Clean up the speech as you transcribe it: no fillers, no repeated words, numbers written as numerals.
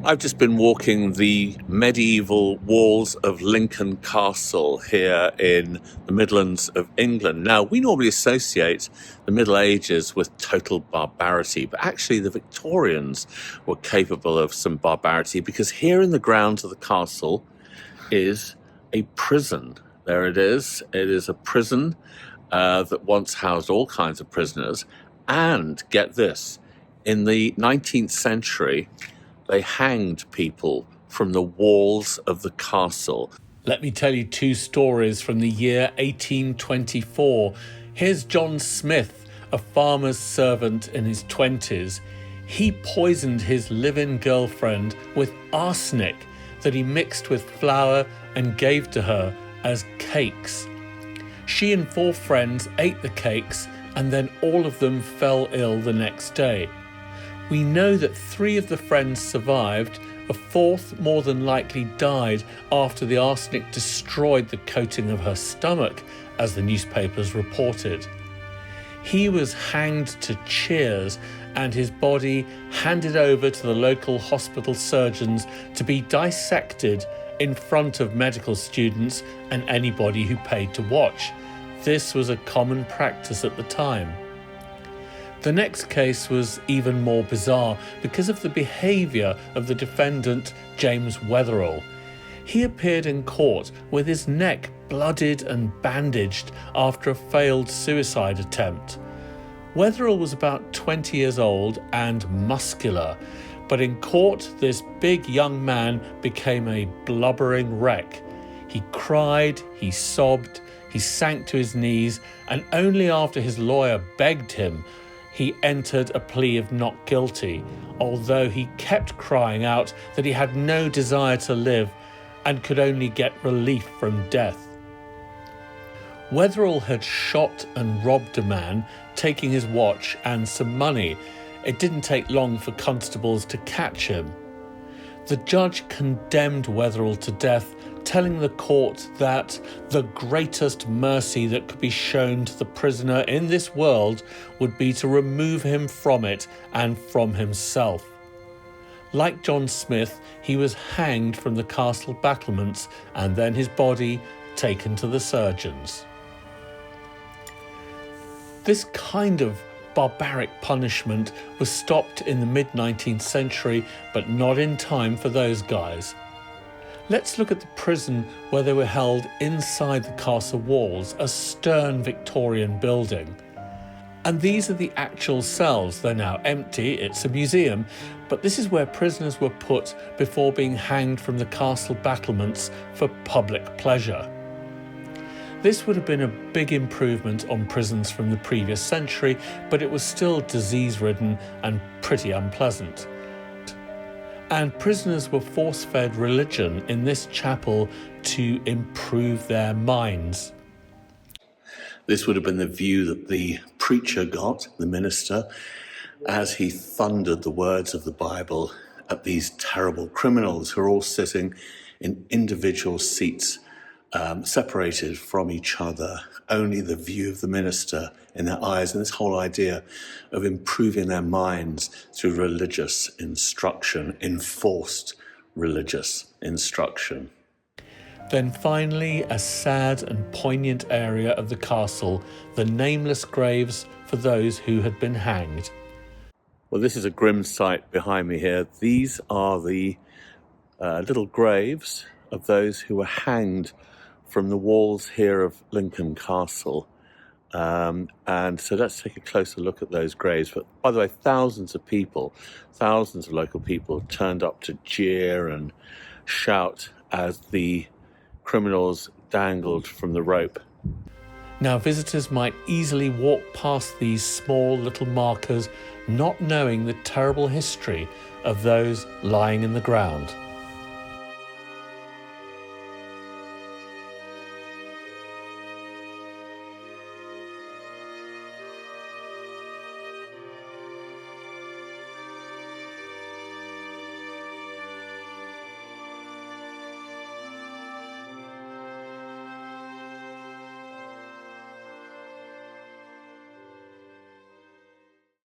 I've just been walking the medieval walls of Lincoln Castle here in the Midlands of England. Now, we normally associate the Middle Ages with total barbarity, but actually the Victorians were capable of some barbarity, because here in the grounds of the castle is a prison. There it is. It is a prison that once housed all kinds of prisoners. And get this, in the 19th century, they hanged people from the walls of the castle. Let me tell you two stories from the year 1824. Here's John Smith, a farmer's servant in his 20s. He poisoned his live-in girlfriend with arsenic that he mixed with flour and gave to her as cakes. She and 4 friends ate the cakes, and then all of them fell ill the next day. We know that 3 of the friends survived. A 4th more than likely died after the arsenic destroyed the coating of her stomach, as the newspapers reported. He was hanged to cheers and his body handed over to the local hospital surgeons to be dissected in front of medical students and anybody who paid to watch. This was a common practice at the time. The next case was even more bizarre because of the behaviour of the defendant, James Wetherell. He appeared in court with his neck blooded and bandaged after a failed suicide attempt. Wetherell was about 20 years old and muscular, but in court this big young man became a blubbering wreck. He cried, he sobbed, he sank to his knees, and only after his lawyer begged him he entered a plea of not guilty, although he kept crying out that he had no desire to live and could only get relief from death. Wetherell had shot and robbed a man, taking his watch and some money. It didn't take long for constables to catch him. The judge condemned Wetherell to death, telling the court that the greatest mercy that could be shown to the prisoner in this world would be to remove him from it and from himself. Like John Smith, he was hanged from the castle battlements and then his body taken to the surgeons. This kind of barbaric punishment was stopped in the mid-19th century, but not in time for those guys. Let's look at the prison where they were held inside the castle walls, a stern Victorian building. And these are the actual cells. They're now empty, it's a museum, but this is where prisoners were put before being hanged from the castle battlements for public pleasure. This would have been a big improvement on prisons from the previous century, but it was still disease-ridden and pretty unpleasant. And prisoners were force-fed religion in this chapel to improve their minds. This would have been the view that the preacher got, the minister, as he thundered the words of the Bible at these terrible criminals who are all sitting in individual seats, separated from each other, only the view of the minister in their eyes, and this whole idea of improving their minds through religious instruction, enforced religious instruction. Then finally, a sad and poignant area of the castle, the nameless graves for those who had been hanged. Well, this is a grim sight behind me here. These are the little graves of those who were hanged from the walls here of Lincoln Castle. And so let's take a closer look at those graves. But by the way, thousands of people, thousands of local people turned up to jeer and shout as the criminals dangled from the rope. Now visitors might easily walk past these small little markers, not knowing the terrible history of those lying in the ground.